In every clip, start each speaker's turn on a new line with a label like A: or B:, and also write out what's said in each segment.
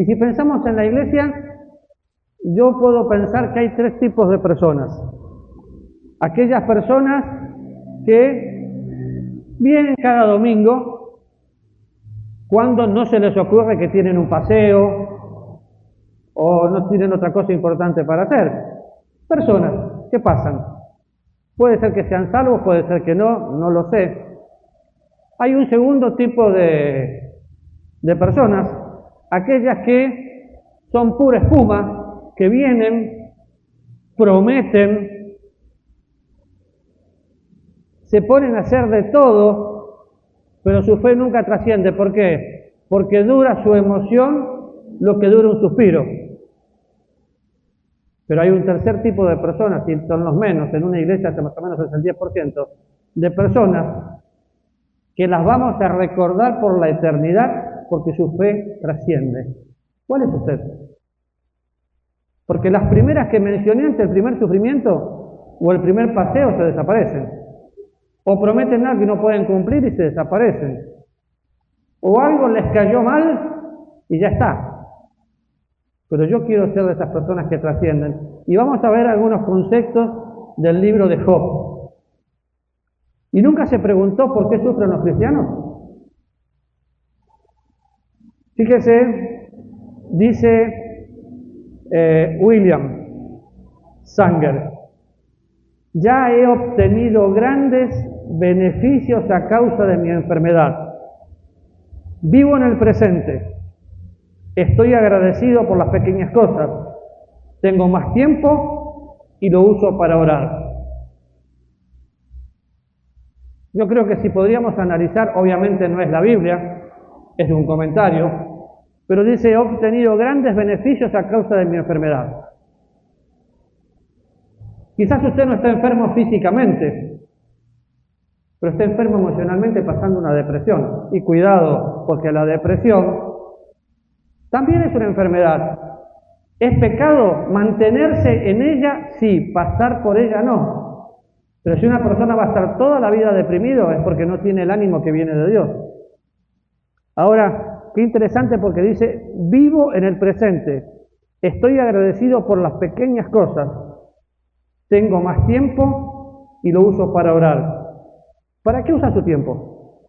A: Y si pensamos en la iglesia, yo puedo pensar que hay tres tipos de personas. Aquellas personas que vienen cada domingo cuando no se les ocurre que tienen un paseo o no tienen otra cosa importante para hacer. Personas que pasan. Puede ser que sean salvos, puede ser que no, no lo sé. Hay un segundo tipo de personas, aquellas que son pura espuma, que vienen, prometen, se ponen a hacer de todo, pero su fe nunca trasciende. ¿Por qué? Porque dura su emoción lo que dura un suspiro. Pero hay un tercer tipo de personas, y son los menos, en una iglesia más o menos es el 10%, de personas que las vamos a recordar por la eternidad porque su fe trasciende. ¿Cuál es usted? Porque las primeras que mencioné ante el primer sufrimiento o el primer paseo se desaparecen. O prometen algo y no pueden cumplir y se desaparecen. O algo les cayó mal y ya está. Pero yo quiero ser de esas personas que trascienden. Y vamos a ver algunos conceptos del libro de Job. ¿Y nunca se preguntó por qué sufren los cristianos? Fíjese, dice William Sanger, ya he obtenido grandes beneficios a causa de mi enfermedad. Vivo en el presente. Estoy agradecido por las pequeñas cosas. Tengo más tiempo y lo uso para orar. Yo creo que si podríamos analizar, obviamente no es la Biblia, es un comentario, pero dice, he obtenido grandes beneficios a causa de mi enfermedad. Quizás usted no está enfermo físicamente, pero está enfermo emocionalmente pasando una depresión. Y cuidado, porque la depresión también es una enfermedad. ¿Es pecado mantenerse en ella? Sí, pasar por ella no. Pero si una persona va a estar toda la vida deprimido es porque no tiene el ánimo que viene de Dios. Ahora, qué interesante porque dice, vivo en el presente, estoy agradecido por las pequeñas cosas, tengo más tiempo y lo uso para orar. ¿Para qué usa su tiempo?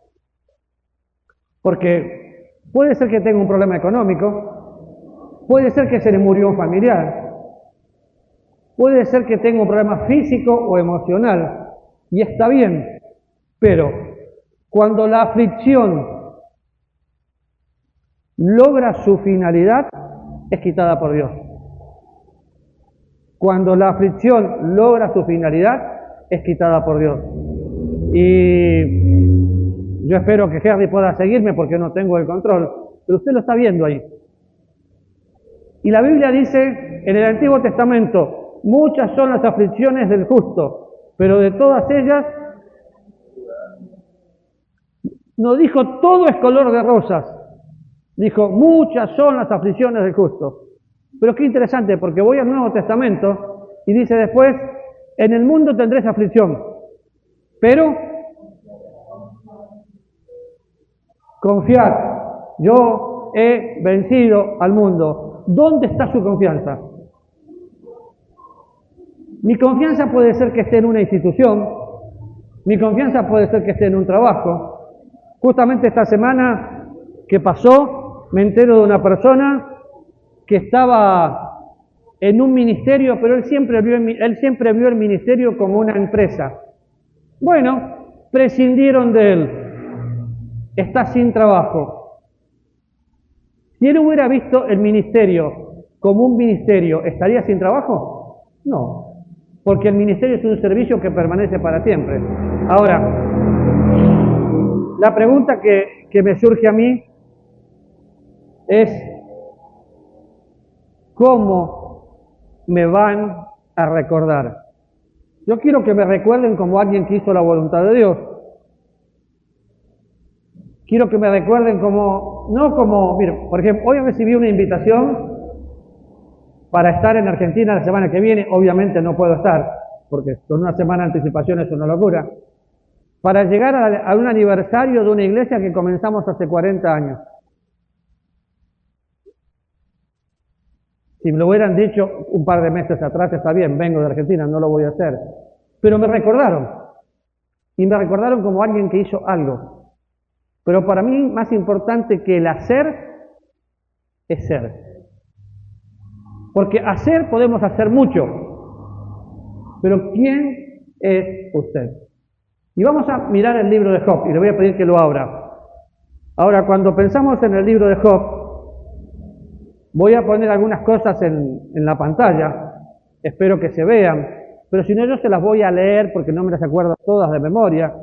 A: Porque puede ser que tenga un problema económico, puede ser que se le murió un familiar, puede ser que tenga un problema físico o emocional, y está bien, pero cuando la aflicción logra su finalidad, es quitada por Dios. Cuando la aflicción logra su finalidad, es quitada por Dios. Y yo espero que Henry pueda seguirme porque no tengo el control, pero usted lo está viendo ahí. Y la Biblia dice en el Antiguo Testamento, muchas son las aflicciones del justo, pero de todas ellas, no dijo todo es color de rosas, dijo muchas son las aflicciones del justo. Pero qué interesante, porque voy al Nuevo Testamento y dice después, en el mundo tendréis aflicción, pero confiad, yo he vencido al mundo. ¿Dónde está su confianza? Mi confianza puede ser que esté en una institución, mi confianza puede ser que esté en un trabajo. Justamente esta semana que pasó, me entero de una persona que estaba en un ministerio, pero él siempre vio el ministerio como una empresa. Bueno, prescindieron de él, está sin trabajo. Si él hubiera visto el ministerio como un ministerio, ¿estaría sin trabajo? No, porque el ministerio es un servicio que permanece para siempre. Ahora, la pregunta que me surge a mí es, ¿cómo me van a recordar? Yo quiero que me recuerden como alguien que hizo la voluntad de Dios. Quiero que me recuerden como, no como, mire, por ejemplo, hoy recibí una invitación para estar en Argentina la semana que viene. Obviamente no puedo estar, porque con una semana de anticipación es una locura. Para llegar a un aniversario de una iglesia que comenzamos hace 40 años. Si me lo hubieran dicho un par de meses atrás, está bien, vengo de Argentina, no lo voy a hacer. Pero me recordaron. Y me recordaron como alguien que hizo algo. Pero para mí, más importante que el hacer, es ser. Porque hacer podemos hacer mucho. Pero ¿quién es usted? Y vamos a mirar el libro de Job, y le voy a pedir que lo abra. Ahora, cuando pensamos en el libro de Job, voy a poner algunas cosas en la pantalla, espero que se vean, pero si no yo se las voy a leer porque no me las acuerdo todas de memoria.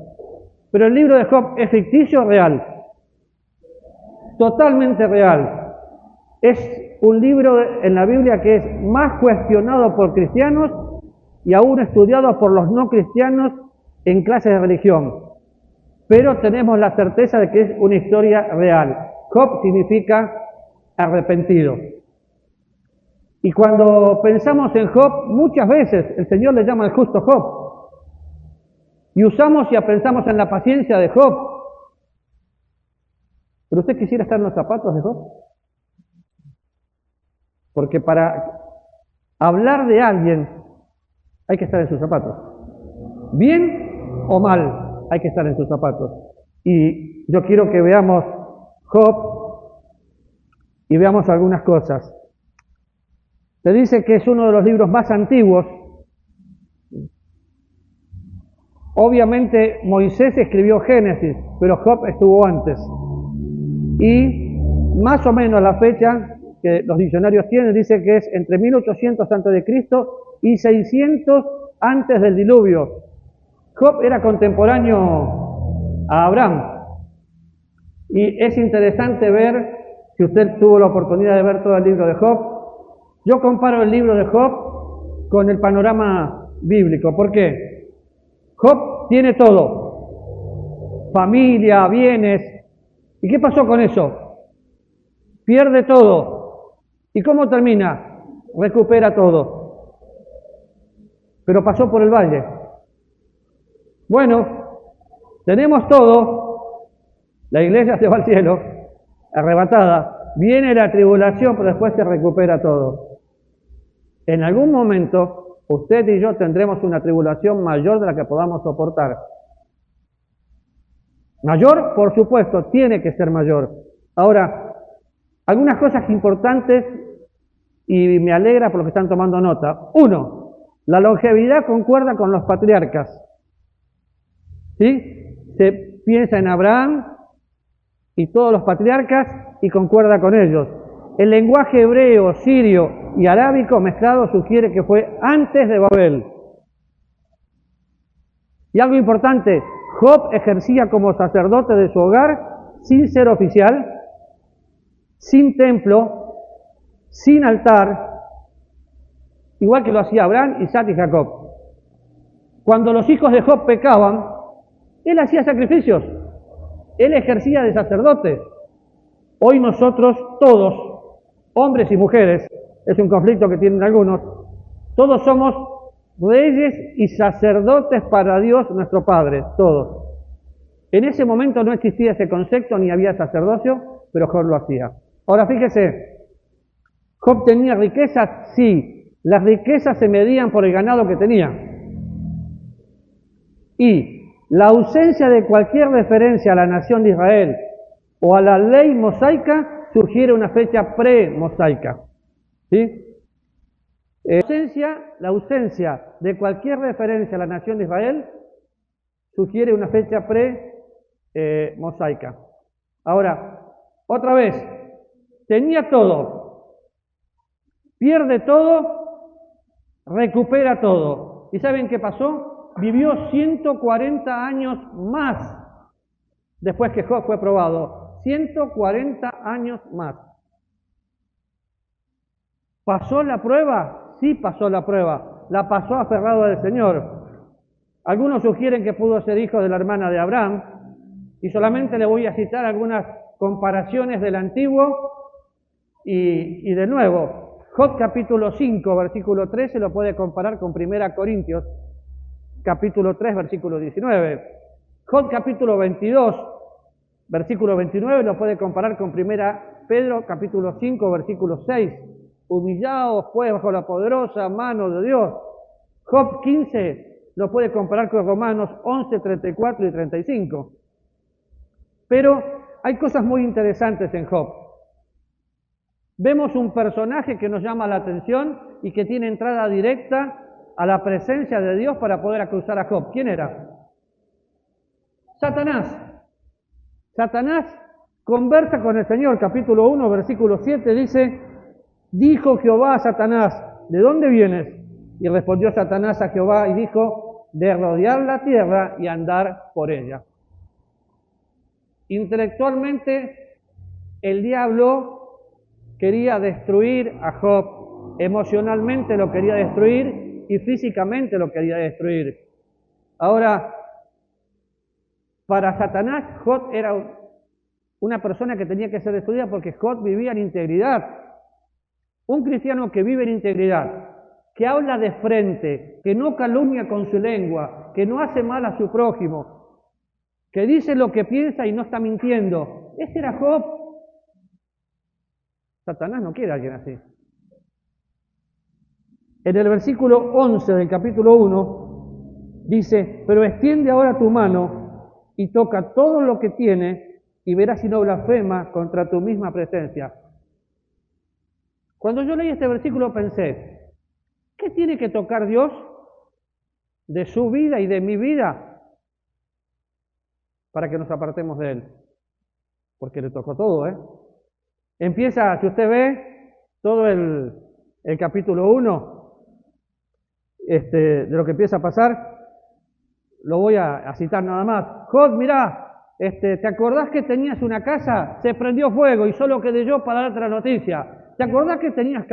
A: Pero el libro de Job es ficticio o real, totalmente real. Es un libro en la Biblia que es más cuestionado por cristianos y aún estudiado por los no cristianos en clases de religión. Pero tenemos la certeza de que es una historia real. Job significa arrepentido. Y cuando pensamos en Job, muchas veces el Señor le llama al justo Job. Y usamos y pensamos en la paciencia de Job. ¿Pero usted quisiera estar en los zapatos de Job? Porque para hablar de alguien hay que estar en sus zapatos. Bien o mal, hay que estar en sus zapatos. Y yo quiero que veamos Job y veamos algunas cosas. Se dice que es uno de los libros más antiguos. Obviamente Moisés escribió Génesis, pero Job estuvo antes. Y más o menos la fecha que los diccionarios tienen dice que es entre 1800 a.C. y 600 antes del diluvio. Job era contemporáneo a Abraham. Y es interesante ver, si usted tuvo la oportunidad de ver todo el libro de Job, yo comparo el libro de Job con el panorama bíblico. ¿Por qué? Job tiene todo. Familia, bienes. ¿Y qué pasó con eso? Pierde todo. ¿Y cómo termina? Recupera todo. Pero pasó por el valle. Bueno, tenemos todo. La iglesia se va al cielo, arrebatada. Viene la tribulación, pero después se recupera todo. En algún momento, usted y yo tendremos una tribulación mayor de la que podamos soportar. Mayor, por supuesto, tiene que ser mayor. Ahora, algunas cosas importantes, y me alegra por lo que están tomando nota. Uno, la longevidad concuerda con los patriarcas. ¿Sí? Se piensa en Abraham y todos los patriarcas y concuerda con ellos. El lenguaje hebreo, sirio y arábico mezclado sugiere que fue antes de Babel. Y algo importante, Job ejercía como sacerdote de su hogar sin ser oficial, sin templo, sin altar, igual que lo hacía Abraham, Isaac y Jacob. Cuando los hijos de Job pecaban, él hacía sacrificios, él ejercía de sacerdote. Hoy nosotros todos, hombres y mujeres, es un conflicto que tienen algunos, todos somos reyes y sacerdotes para Dios nuestro Padre, todos. En ese momento no existía ese concepto ni había sacerdocio, pero Job lo hacía. Ahora fíjese, ¿Job tenía riquezas? Sí, las riquezas se medían por el ganado que tenía. Y la ausencia de cualquier referencia a la nación de Israel o a la ley mosaica sugiere una fecha pre-mosaica. ¿Sí? La ausencia de cualquier referencia a la nación de Israel sugiere una fecha pre-mosaica. Ahora, otra vez, tenía todo, pierde todo, recupera todo. ¿Y saben qué pasó? Vivió 140 años más después que Job fue probado. 140 años más. ¿Pasó la prueba? Sí pasó la prueba. La pasó aferrado al Señor. Algunos sugieren que pudo ser hijo de la hermana de Abraham, y solamente le voy a citar algunas comparaciones del Antiguo y del Nuevo. Job capítulo 5, versículo 13, lo puede comparar con 1 Corintios, capítulo 3, versículo 19. Job capítulo 22, versículo 29, lo puede comparar con 1 Pedro, capítulo 5, versículo 6. humillados pues bajo la poderosa mano de Dios. Job 15 lo puede comparar con Romanos 11, 34 y 35. Pero hay cosas muy interesantes en Job. Vemos un personaje que nos llama la atención y que tiene entrada directa a la presencia de Dios para poder acusar a Job. ¿Quién era? Satanás. Satanás conversa con el Señor. Capítulo 1, versículo 7 dice: dijo Jehová a Satanás, ¿de dónde vienes? Y respondió Satanás a Jehová y dijo: de rodear la tierra y andar por ella. Intelectualmente, el diablo quería destruir a Job, emocionalmente lo quería destruir y físicamente lo quería destruir. Ahora, para Satanás, Job era una persona que tenía que ser destruida porque Job vivía en integridad. Un cristiano que vive en integridad, que habla de frente, que no calumnia con su lengua, que no hace mal a su prójimo, que dice lo que piensa y no está mintiendo. Ese era Job. Satanás no quiere a alguien así. En el versículo 11 del capítulo 1 dice: pero extiende ahora tu mano y toca todo lo que tiene y verás si no blasfema contra tu misma presencia. Cuando yo leí este versículo pensé, ¿qué tiene que tocar Dios de su vida y de mi vida para que nos apartemos de Él? Porque le tocó todo, Empieza, si usted ve, todo el capítulo 1, de lo que empieza a pasar, lo voy a citar nada más. Job, mirá, ¿te acordás que tenías una casa? Se prendió fuego y solo quedé yo para darte la noticia. ¿Te acordás que tenías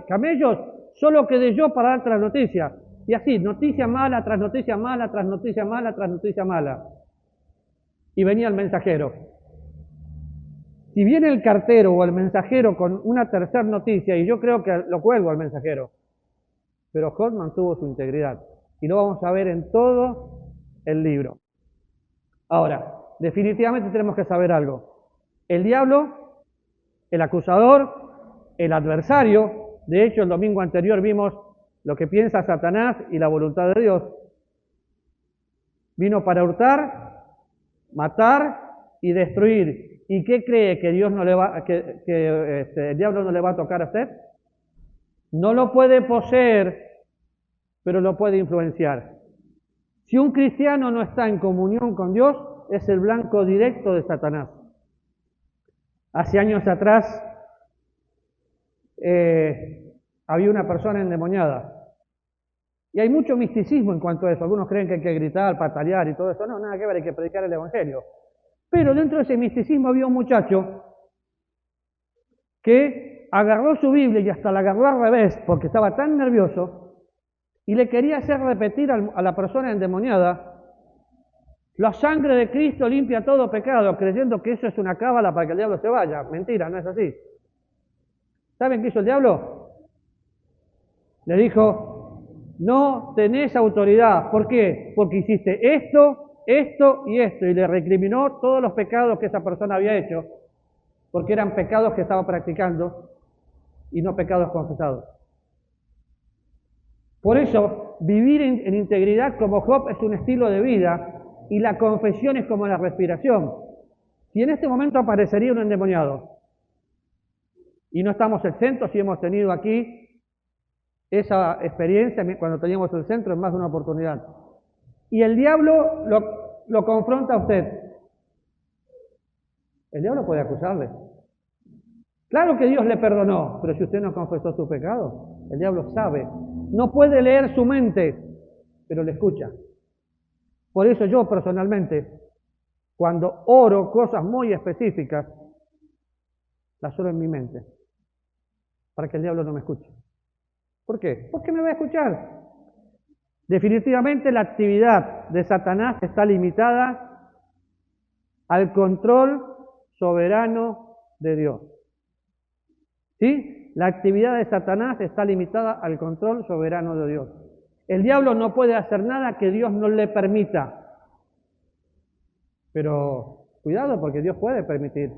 A: camellos? Solo quedé yo para darte la noticia. Y así, noticia mala tras noticia mala, tras noticia mala, tras noticia mala. Y venía el mensajero. Si viene el cartero o el mensajero con una tercera noticia, y yo creo que lo cuelgo al mensajero, pero Job mantuvo su integridad. Y lo vamos a ver en todo el libro. Ahora, definitivamente tenemos que saber algo. El diablo, el acusador, el adversario, de hecho el domingo anterior vimos lo que piensa Satanás y la voluntad de Dios, vino para hurtar, matar y destruir. ¿Y qué cree que Dios no le va, el diablo no le va a tocar a usted? No lo puede poseer, pero lo puede influenciar. Si un cristiano no está en comunión con Dios, es el blanco directo de Satanás. Hace años atrás había una persona endemoniada. Y hay mucho misticismo en cuanto a eso. Algunos creen que hay que gritar, patalear y todo eso. No, nada que ver, hay que predicar el Evangelio. Pero dentro de ese misticismo había un muchacho que agarró su Biblia y hasta la agarró al revés porque estaba tan nervioso y le quería hacer repetir a la persona endemoniada: la sangre de Cristo limpia todo pecado, creyendo que eso es una cábala para que el diablo se vaya. Mentira, no es así. ¿Saben qué hizo el diablo? Le dijo: no tenés autoridad. ¿Por qué? Porque hiciste esto y esto, y le recriminó todos los pecados que esa persona había hecho, porque eran pecados que estaba practicando y no pecados confesados. Por eso, vivir en integridad como Job es un estilo de vida, y la confesión es como la respiración. Si en este momento aparecería un endemoniado, y no estamos exentos, si hemos tenido aquí esa experiencia cuando teníamos el centro en más de una oportunidad, y el diablo lo confronta a usted, el diablo puede acusarle. Claro que Dios le perdonó, pero si usted no confesó su pecado, el diablo sabe. No puede leer su mente, pero le escucha. Por eso yo personalmente, cuando oro cosas muy específicas, las oro en mi mente, para que el diablo no me escuche. ¿Por qué? Porque me va a escuchar. Definitivamente la actividad de Satanás está limitada al control soberano de Dios. ¿Sí? La actividad de Satanás está limitada al control soberano de Dios. El diablo no puede hacer nada que Dios no le permita. Pero cuidado, porque Dios puede permitir.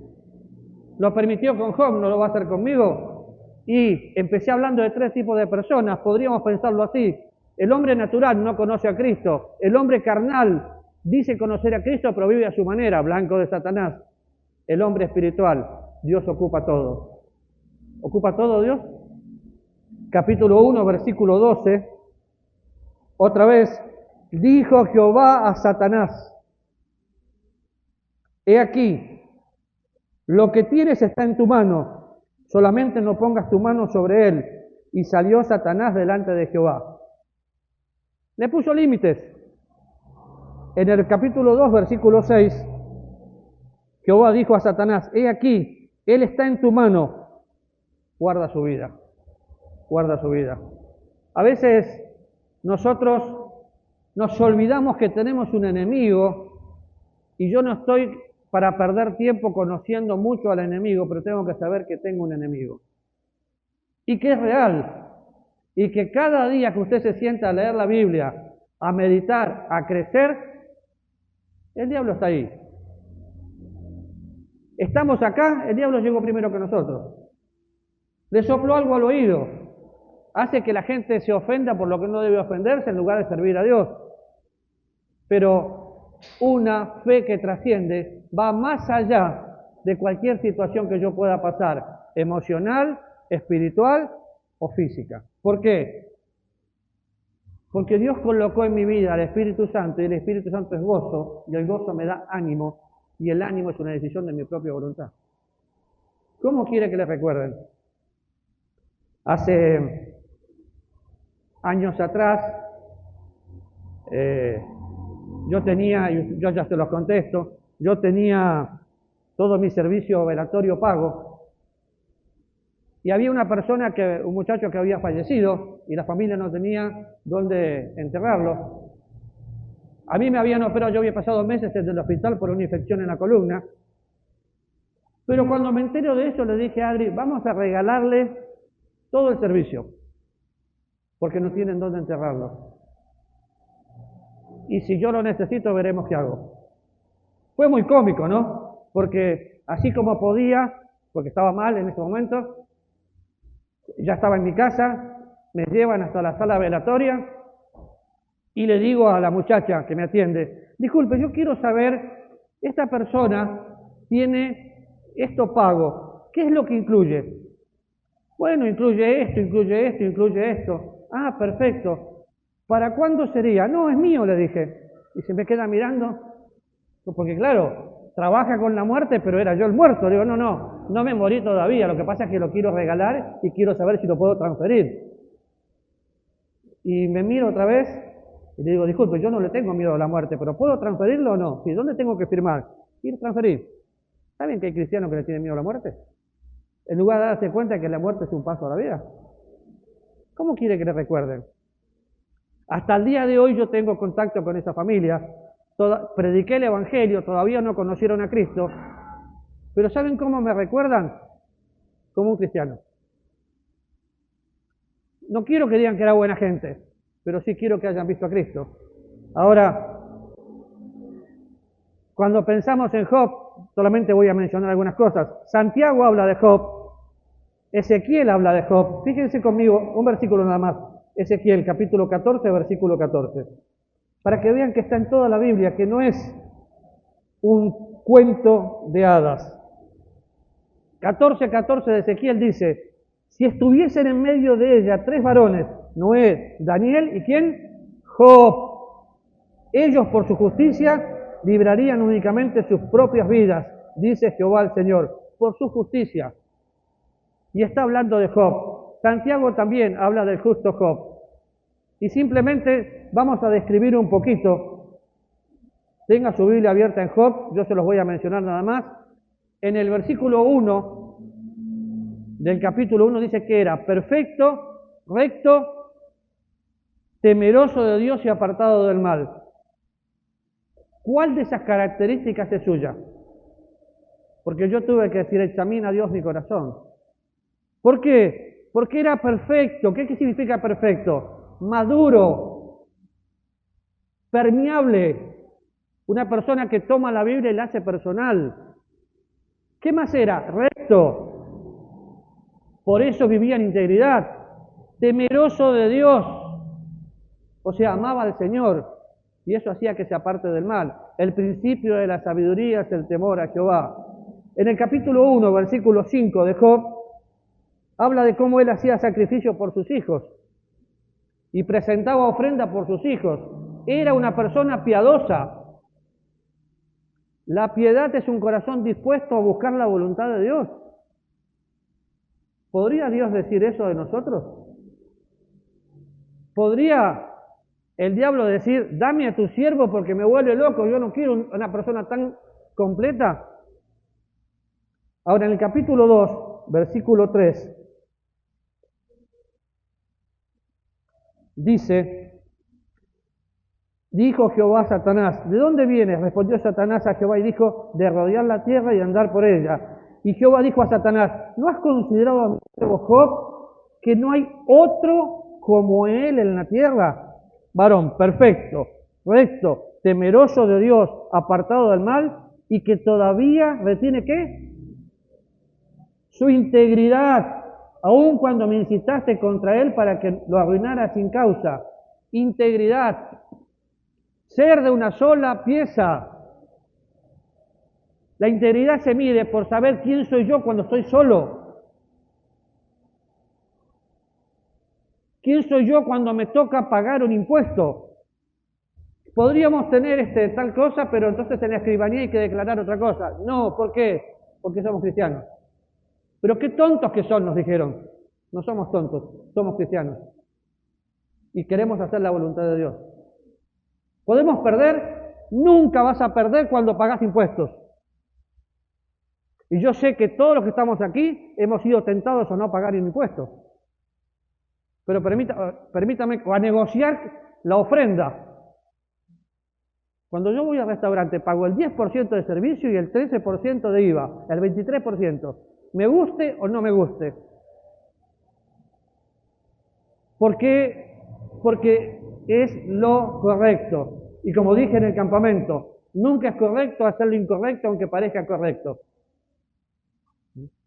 A: Lo permitió con Job, ¿no lo va a hacer conmigo? Y empecé hablando de 3 tipos de personas, podríamos pensarlo así. El hombre natural no conoce a Cristo, el hombre carnal dice conocer a Cristo pero vive a su manera, blanco de Satanás. El hombre espiritual, Dios ocupa todo. ¿Ocupa todo Dios? Capítulo 1, versículo 12, otra vez, dijo Jehová a Satanás, he aquí, lo que tienes está en tu mano, solamente no pongas tu mano sobre él. Y salió Satanás delante de Jehová. Le puso límites. En el capítulo 2, versículo 6, Jehová dijo a Satanás, he aquí, él está en tu mano, guarda su vida, guarda su vida. A veces nosotros nos olvidamos que tenemos un enemigo, y yo no estoy para perder tiempo conociendo mucho al enemigo, pero tengo que saber que tengo un enemigo. Y que es real. Y que cada día que usted se sienta a leer la Biblia, a meditar, a crecer, el diablo está ahí. Estamos acá, el diablo llegó primero que nosotros. Le sopló algo al oído. Hace que la gente se ofenda por lo que no debe ofenderse en lugar de servir a Dios. Pero una fe que trasciende va más allá de cualquier situación que yo pueda pasar, emocional, espiritual o física. ¿Por qué? Porque Dios colocó en mi vida al Espíritu Santo, y el Espíritu Santo es gozo, y el gozo me da ánimo, y el ánimo es una decisión de mi propia voluntad. ¿Cómo quiere que le recuerden? Hace años atrás, yo ya se los contesto, yo tenía todo mi servicio velatorio pago, y había un muchacho que había fallecido, y la familia no tenía dónde enterrarlo. A mí me habían operado, yo había pasado meses en el hospital por una infección en la columna, pero cuando me entero de eso le dije a Adri, vamos a regalarle todo el servicio, porque no tienen dónde enterrarlo. Y si yo lo necesito, veremos qué hago. Fue muy cómico, ¿no? Porque así como podía, porque estaba mal en ese momento, ya estaba en mi casa, me llevan hasta la sala velatoria y le digo a la muchacha que me atiende, disculpe, yo quiero saber, esta persona tiene esto pago, ¿qué es lo que incluye? Bueno, incluye esto, incluye esto, incluye esto. Ah, perfecto. ¿Para cuándo sería? No, es mío, le dije. Y se me queda mirando, porque claro, trabaja con la muerte, pero era yo el muerto. Digo, no me morí todavía, lo que pasa es que lo quiero regalar y quiero saber si lo puedo transferir. Y me miro otra vez y le digo, disculpe, yo no le tengo miedo a la muerte, pero ¿puedo transferirlo o no? Sí, ¿dónde tengo que firmar? Ir a transferir. ¿Saben que hay cristianos que le tienen miedo a la muerte? En lugar de darse cuenta que la muerte es un paso a la vida. ¿Cómo quiere que le recuerden? Hasta el día de hoy yo tengo contacto con esa familia, prediqué el Evangelio, todavía no conocieron a Cristo, pero ¿saben cómo me recuerdan? Como un cristiano. No quiero que digan que era buena gente, pero sí quiero que hayan visto a Cristo. Ahora, cuando pensamos en Job, solamente voy a mencionar algunas cosas. Santiago habla de Job, Ezequiel habla de Job. Fíjense conmigo, un versículo nada más. Ezequiel, capítulo 14, versículo 14. Para que vean que está en toda la Biblia, que no es un cuento de hadas. 14:14 de Ezequiel dice, si estuviesen en medio de ella 3 varones, Noé, Daniel y ¿quién? Job. Ellos por su justicia librarían únicamente sus propias vidas, dice Jehová el Señor, por su justicia. Y está hablando de Job. Santiago también habla del justo Job. Y simplemente vamos a describir un poquito. Tenga su Biblia abierta en Job, yo se los voy a mencionar nada más. En el versículo 1 del capítulo 1 dice que era perfecto, recto, temeroso de Dios y apartado del mal. ¿Cuál de esas características es suya? Porque yo tuve que decir, examina a Dios mi corazón. ¿Por qué? Porque era perfecto. ¿Qué significa perfecto? Maduro, permeable, una persona que toma la Biblia y la hace personal. ¿Qué más era? Recto, Por eso vivía en integridad, temeroso de Dios. O sea, amaba al Señor. Y eso hacía que se aparte del mal. El principio de la sabiduría es el temor a Jehová. En el capítulo 1, versículo 5 de Job, habla de cómo él hacía sacrificio por sus hijos y presentaba ofrenda por sus hijos. Era una persona piadosa. La piedad es un corazón dispuesto a buscar la voluntad de Dios. ¿Podría Dios decir eso de nosotros? ¿Podría el diablo decir, dame a tu siervo porque me vuelve loco, yo no quiero una persona tan completa? Ahora, en el capítulo 2, versículo 3, dice, dijo Jehová a Satanás, ¿de dónde vienes? Respondió Satanás a Jehová y dijo, de rodear la tierra y andar por ella. Y Jehová dijo a Satanás, ¿no has considerado a mi siervo Job, que no hay otro como él en la tierra? Varón perfecto, recto, temeroso de Dios, apartado del mal, y que todavía retiene ¿qué? Su integridad, aun cuando me incitaste contra él para que lo arruinara sin causa. Integridad, ser de una sola pieza. La integridad se mide por saber quién soy yo cuando estoy solo. ¿Quién soy yo cuando me toca pagar un impuesto? Podríamos tener tal cosa, pero entonces en la escribanía hay que declarar otra cosa. No, ¿por qué? Porque somos cristianos. Pero qué tontos que son, nos dijeron. No somos tontos, somos cristianos. Y queremos hacer la voluntad de Dios. ¿Podemos perder? Nunca vas a perder cuando pagás impuestos. Y yo sé que todos los que estamos aquí hemos sido tentados a no pagar impuestos. Pero permítame a negociar la ofrenda. Cuando yo voy al restaurante pago el 10% de servicio y el 13% de IVA, el 23%. Me guste o no me guste. ¿Por qué? Porque es lo correcto. Y como dije en el campamento, nunca es correcto hacer lo incorrecto aunque parezca correcto.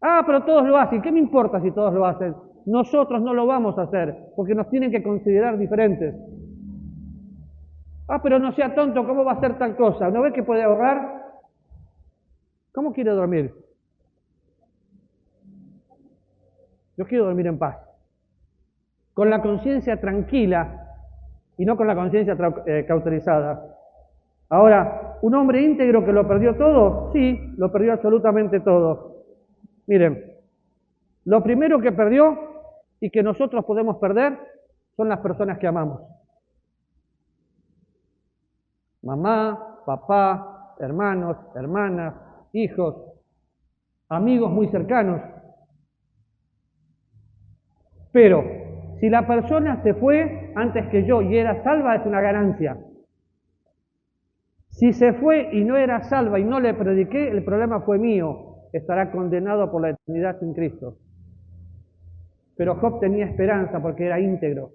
A: Ah, pero todos lo hacen. ¿Qué me importa si todos lo hacen? Nosotros no lo vamos a hacer porque nos tienen que considerar diferentes. Ah, pero no sea tonto, ¿cómo va a hacer tal cosa? ¿No ve que puede ahorrar? ¿Cómo quiere dormir? Yo quiero dormir en paz, con la conciencia tranquila y no con la conciencia cauterizada. Ahora, ¿un hombre íntegro que lo perdió todo? Sí, lo perdió absolutamente todo. Miren, lo primero que perdió y que nosotros podemos perder son las personas que amamos. Mamá, papá, hermanos, hermanas, hijos, amigos muy cercanos. Pero si la persona se fue antes que yo y era salva, es una ganancia. Si se fue y no era salva y no le prediqué, el problema fue mío. Estará condenado por la eternidad sin Cristo. Pero Job tenía esperanza porque era íntegro.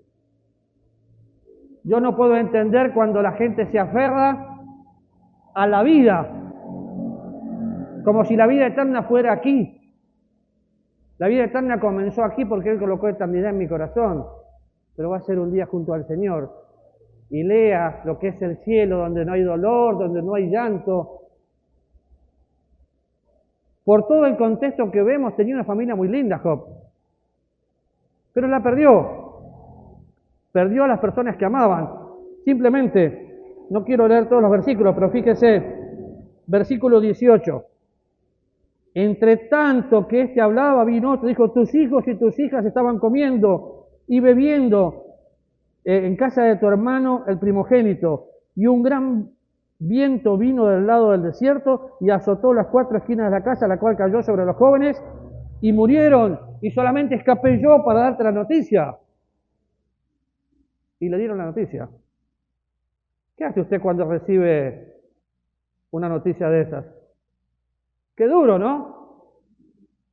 A: Yo no puedo entender cuando la gente se aferra a la vida, como si la vida eterna fuera aquí. La vida eterna comenzó aquí porque Él colocó eternidad en mi corazón, pero va a ser un día junto al Señor. Y leas lo que es el cielo, donde no hay dolor, donde no hay llanto. Por todo el contexto que vemos, tenía una familia muy linda Job, pero la perdió. Perdió a las personas que amaban. Simplemente, no quiero leer todos los versículos, pero fíjese, versículo 18. Entre tanto que éste hablaba, vino otro, dijo, tus hijos y tus hijas estaban comiendo y bebiendo en casa de tu hermano el primogénito, y un gran viento vino del lado del desierto y azotó las 4 esquinas de la casa, la cual cayó sobre los jóvenes y murieron, y solamente escapé yo para darte la noticia. Y le dieron la noticia. ¿Qué hace usted cuando recibe una noticia de esas? Qué duro, ¿no?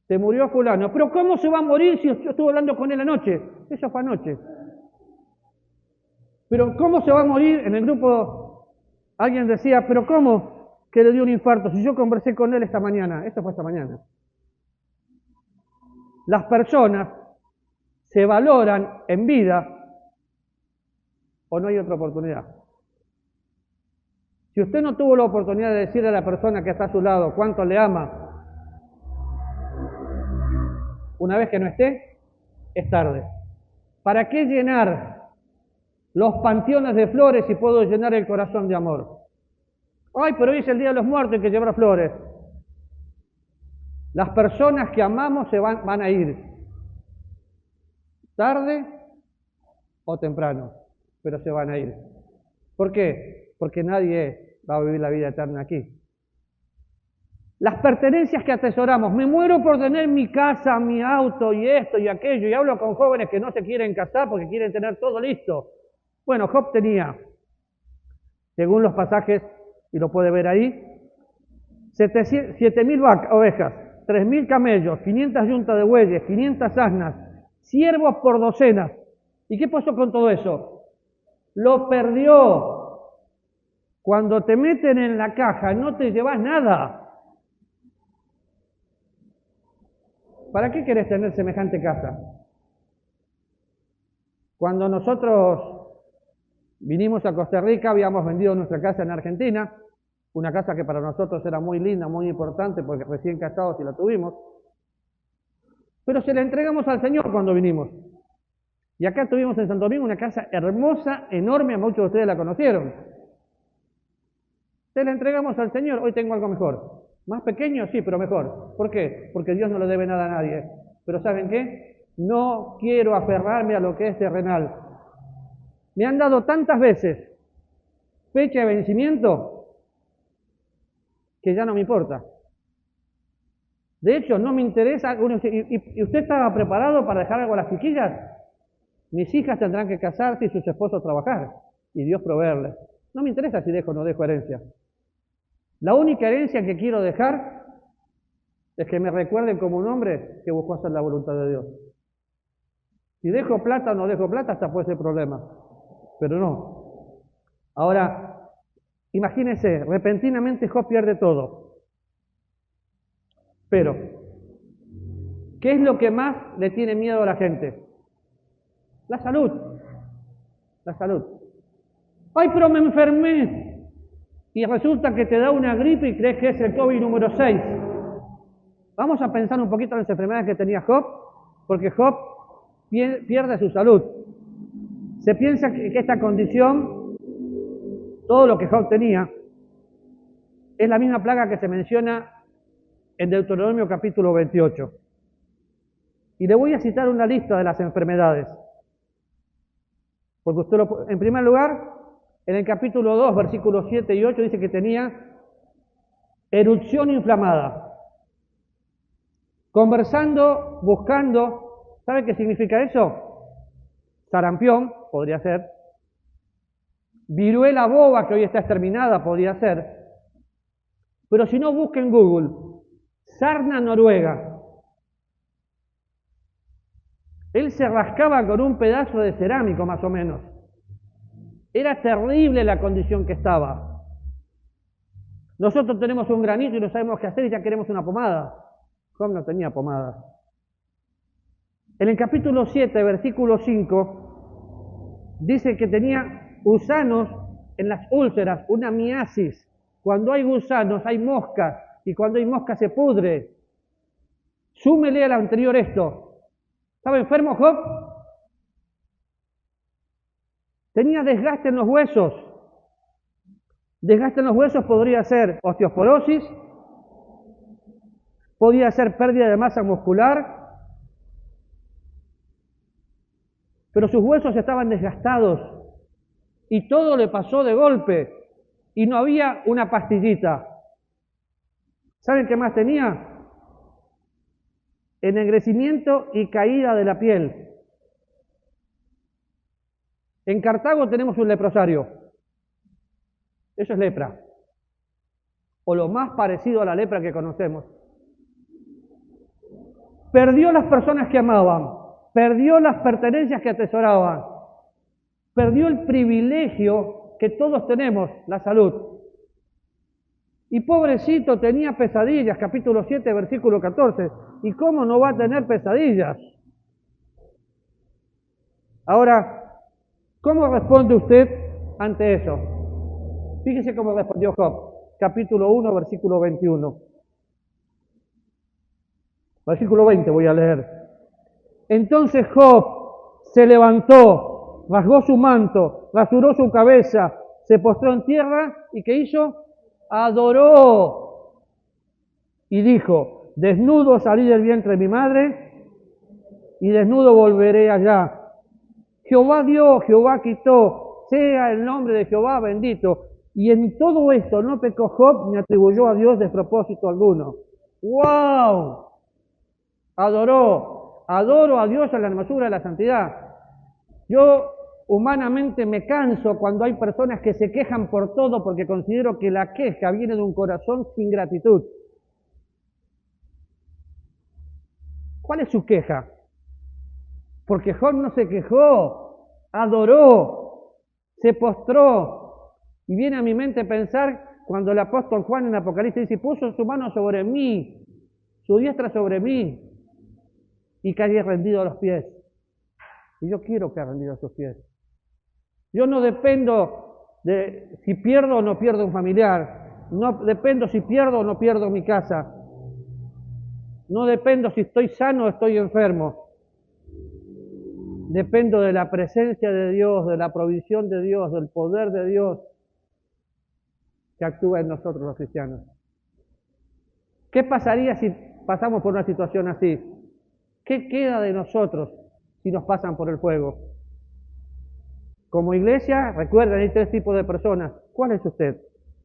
A: Se murió fulano. ¿Pero cómo se va a morir si yo estuve hablando con él anoche? Eso fue anoche. ¿Pero cómo se va a morir? En el grupo alguien decía, ¿pero cómo que le dio un infarto? Si yo conversé con él esta mañana. Eso fue esta mañana. las personas se valoran en vida o no hay otra oportunidad. Si usted no tuvo la oportunidad de decirle a la persona que está a su lado cuánto le ama, una vez que no esté, es tarde. ¿Para qué llenar los panteones de flores si puedo llenar el corazón de amor? Ay, pero hoy es el Día de los Muertos, hay que llevar flores. Las personas que amamos se van a ir. Tarde o temprano, pero se van a ir. ¿Por qué? Porque nadie va a vivir la vida eterna aquí. Las pertenencias que atesoramos, me muero por tener mi casa, mi auto y esto y aquello, y hablo con jóvenes que no se quieren casar porque quieren tener todo listo. Bueno, Job tenía, según los pasajes, y lo puede ver ahí, 7.000 ovejas, 3.000 camellos, 500 yuntas de bueyes, 500 asnas, siervos por docenas. ¿Y qué pasó con todo eso? Lo perdió. Cuando te meten en la caja no te llevas nada. ¿Para qué querés tener semejante casa? Cuando nosotros vinimos a Costa Rica, habíamos vendido nuestra casa en Argentina, una casa que para nosotros era muy linda, muy importante, porque recién casados y la tuvimos, pero se la entregamos al Señor cuando vinimos. Y acá tuvimos en Santo Domingo una casa hermosa, enorme, muchos de ustedes la conocieron. Se la entregamos al Señor, hoy tengo algo mejor. Más pequeño, sí, pero mejor. ¿Por qué? Porque Dios no le debe nada a nadie. Pero ¿saben qué? No quiero aferrarme a lo que es terrenal. Me han dado tantas veces fecha de vencimiento que ya no me importa. De hecho, no me interesa. ¿Y usted estaba preparado para dejar algo a las chiquillas? Mis hijas tendrán que casarse y sus esposos trabajar. Y Dios proveerles. No me interesa si dejo o no dejo herencia. La única herencia que quiero dejar es que me recuerden como un hombre que buscó hacer la voluntad de Dios. Si dejo plata o no dejo plata, hasta puede ser problema. Pero no. Ahora, imagínense, repentinamente Job pierde todo. Pero, ¿qué es lo que más le tiene miedo a la gente? La salud. La salud. ¡Ay, pero me enfermé! Y resulta que te da una gripe y crees que es el COVID número 6. Vamos a pensar un poquito en las enfermedades que tenía Job, porque Job pierde su salud. Se piensa que esta condición, todo lo que Job tenía, es la misma plaga que se menciona en Deuteronomio capítulo 28. Y le voy a citar una lista de las enfermedades. Porque en primer lugar, en el capítulo 2, versículos 7 y 8, dice que tenía erupción inflamada. Conversando, buscando, ¿sabe qué significa eso? Sarampión, podría ser. Viruela boba, que hoy está exterminada, podría ser. Pero si no, busque en Google, sarna noruega. Él se rascaba con un pedazo de cerámico, más o menos. Era terrible la condición que estaba. Nosotros tenemos un granito y no sabemos qué hacer y ya queremos una pomada. Job no tenía pomada. En el capítulo 7, versículo 5, dice que tenía gusanos en las úlceras, una miasis. Cuando hay gusanos hay moscas y cuando hay moscas se pudre. Súmele al anterior esto. ¿Estaba enfermo Job? Tenía desgaste en los huesos. Desgaste en los huesos podría ser osteoporosis, podría ser pérdida de masa muscular, pero sus huesos estaban desgastados y todo le pasó de golpe y no había una pastillita. ¿Saben qué más tenía? Ennegrecimiento y caída de la piel. En Cartago tenemos un leprosario. Eso es lepra. O lo más parecido a la lepra que conocemos. Perdió las personas que amaban. Perdió las pertenencias que atesoraban. Perdió el privilegio que todos tenemos, la salud. Y pobrecito, tenía pesadillas, capítulo 7, versículo 14. ¿Y cómo no va a tener pesadillas? Ahora, ¿cómo responde usted ante eso? Fíjese cómo respondió Job, capítulo 1, versículo 21. Versículo 20 voy a leer. Entonces Job se levantó, rasgó su manto, rasuró su cabeza, se postró en tierra y ¿qué hizo? Adoró y dijo, desnudo salí del vientre de mi madre y desnudo volveré allá. Jehová dio, Jehová quitó, sea el nombre de Jehová bendito. Y en todo esto no pecó Job ni atribuyó a Dios despropósito alguno. ¡Wow! Adoró a Dios en la hermosura de la santidad. Yo humanamente me canso cuando hay personas que se quejan por todo porque considero que la queja viene de un corazón sin gratitud. ¿Cuál es su queja? Porque Job no se quejó, adoró, se postró. Y viene a mi mente pensar cuando el apóstol Juan en Apocalipsis dice, puso su mano sobre mí, su diestra sobre mí, y caí rendido a los pies. Y yo quiero caer rendido a sus pies. Yo no dependo de si pierdo o no pierdo un familiar, no dependo si pierdo o no pierdo mi casa, no dependo si estoy sano o estoy enfermo. Dependo de la presencia de Dios, de la provisión de Dios, del poder de Dios que actúa en nosotros los cristianos. ¿Qué pasaría si pasamos por una situación así? ¿Qué queda de nosotros si nos pasan por el fuego? Como iglesia, recuerden, hay 3 tipos de personas. ¿Cuál es usted?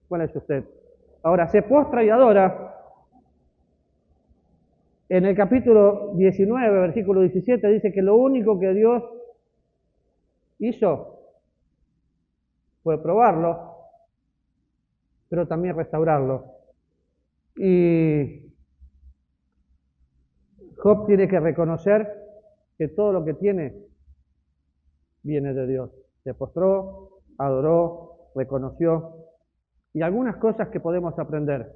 A: ¿Cuál es usted? Ahora, se postra y adora. En el capítulo 19, versículo 17, dice que lo único que Dios hizo fue probarlo, pero también restaurarlo. Y Job tiene que reconocer que todo lo que tiene viene de Dios. Se postró, adoró, reconoció. Y algunas cosas que podemos aprender.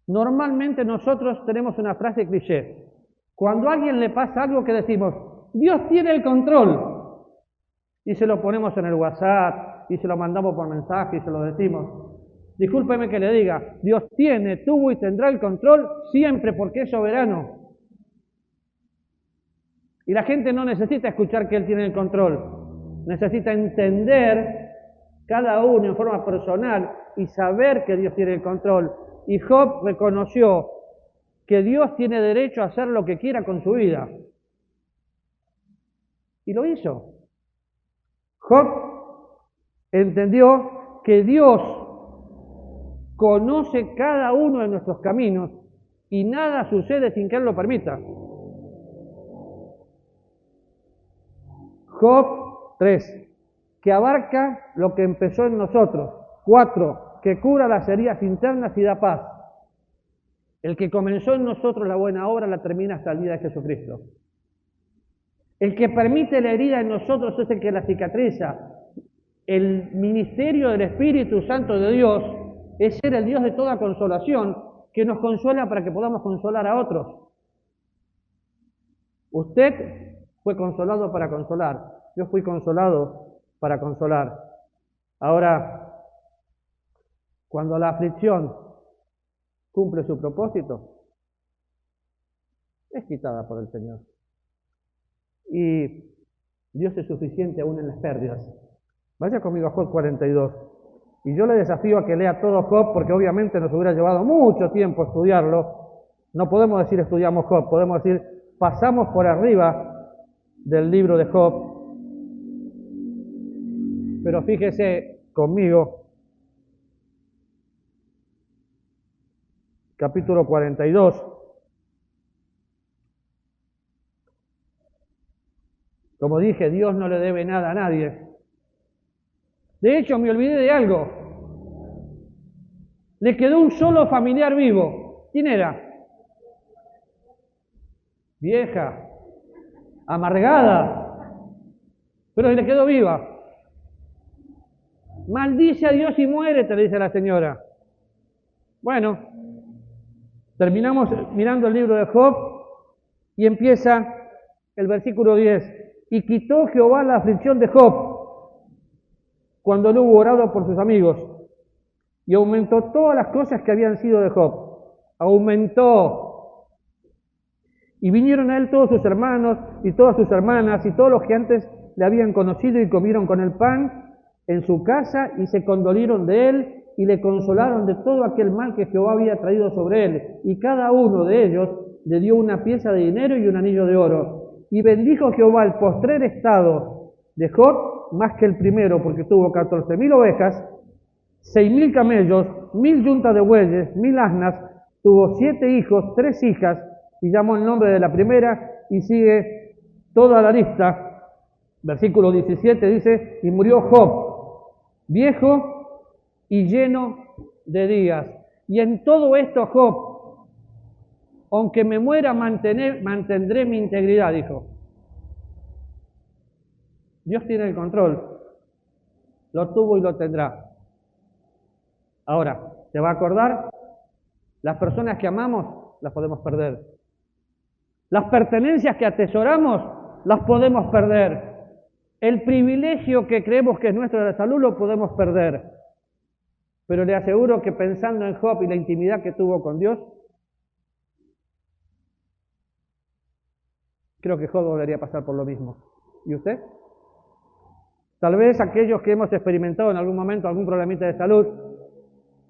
A: Normalmente nosotros tenemos una frase cliché. Cuando a alguien le pasa algo que decimos, Dios tiene el control. Y se lo ponemos en el WhatsApp, y se lo mandamos por mensaje, y se lo decimos. Discúlpeme que le diga, Dios tiene, tuvo y tendrá el control siempre porque es soberano. Y la gente no necesita escuchar que Él tiene el control. Necesita entender cada uno en forma personal y saber que Dios tiene el control. Y Job reconoció que Dios tiene derecho a hacer lo que quiera con su vida. Y lo hizo. Job entendió que Dios conoce cada uno de nuestros caminos y nada sucede sin que Él lo permita. Job 3, que abarca lo que empezó en nosotros. 4, que cura las heridas internas y da paz. El que comenzó en nosotros la buena obra la termina hasta el día de Jesucristo. El que permite la herida en nosotros es el que la cicatriza. El ministerio del Espíritu Santo de Dios es ser el Dios de toda consolación, que nos consuela para que podamos consolar a otros. Usted fue consolado para consolar. Yo fui consolado para consolar. Ahora, cuando la aflicción cumple su propósito, es quitada por el Señor. Y Dios es suficiente aún en las pérdidas. Vaya conmigo a Job 42. Y yo le desafío a que lea todo Job, porque obviamente nos hubiera llevado mucho tiempo estudiarlo. No podemos decir estudiamos Job, podemos decir pasamos por arriba del libro de Job. Pero fíjese conmigo, capítulo 42. Como dije, Dios no le debe nada a nadie. De hecho, me olvidé de algo. Le quedó un solo familiar vivo. ¿Quién era? Vieja, amargada, pero le quedó viva. Maldice a Dios y muérete, le dice la señora. Bueno, terminamos mirando el libro de Job y empieza el versículo 10. Y quitó Jehová la aflicción de Job cuando no hubo orado por sus amigos. Y aumentó todas las cosas que habían sido de Job. Aumentó. Y vinieron a él todos sus hermanos y todas sus hermanas y todos los que antes le habían conocido y comieron con el pan en su casa y se condolieron de él y le consolaron de todo aquel mal que Jehová había traído sobre él. Y cada uno de ellos le dio una pieza de dinero y un anillo de oro. Y bendijo Jehová el postrer estado de Job más que el primero, porque tuvo 14,000 ovejas, 6,000 camellos, 1,000 yuntas de bueyes, 1,000 asnas, tuvo 7 hijos, 3 hijas, y llamó el nombre de la primera, y sigue toda la lista. Versículo 17 dice, y murió Job, viejo y lleno de días. Y en todo esto Job, aunque me muera, mantendré mi integridad, dijo. Dios tiene el control, lo tuvo y lo tendrá. Ahora, ¿te va a acordar? Las personas que amamos, las podemos perder. Las pertenencias que atesoramos, las podemos perder. El privilegio que creemos que es nuestro de la salud, lo podemos perder. Pero le aseguro que pensando en Job y la intimidad que tuvo con Dios, creo que Job debería pasar por lo mismo. ¿Y usted? Tal vez aquellos que hemos experimentado en algún momento algún problemita de salud,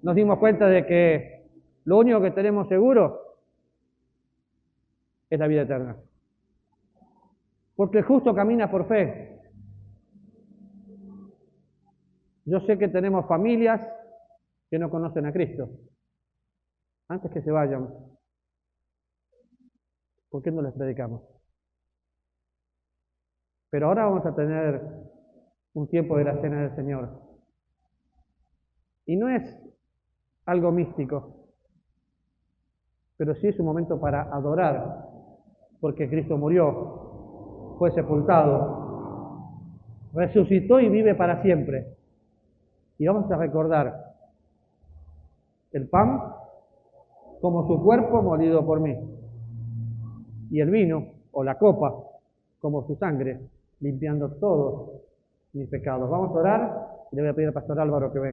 A: nos dimos cuenta de que lo único que tenemos seguro es la vida eterna. Porque el justo camina por fe. Yo sé que tenemos familias que no conocen a Cristo. Antes que se vayan, ¿por qué no les predicamos? Pero ahora vamos a tener un tiempo de la cena del Señor. Y no es algo místico, pero sí es un momento para adorar, porque Cristo murió, fue sepultado, resucitó y vive para siempre. Y vamos a recordar el pan como su cuerpo molido por mí, y el vino o la copa como su sangre, limpiando todos mis pecados. Vamos a orar y le voy a pedir al pastor Álvaro que venga.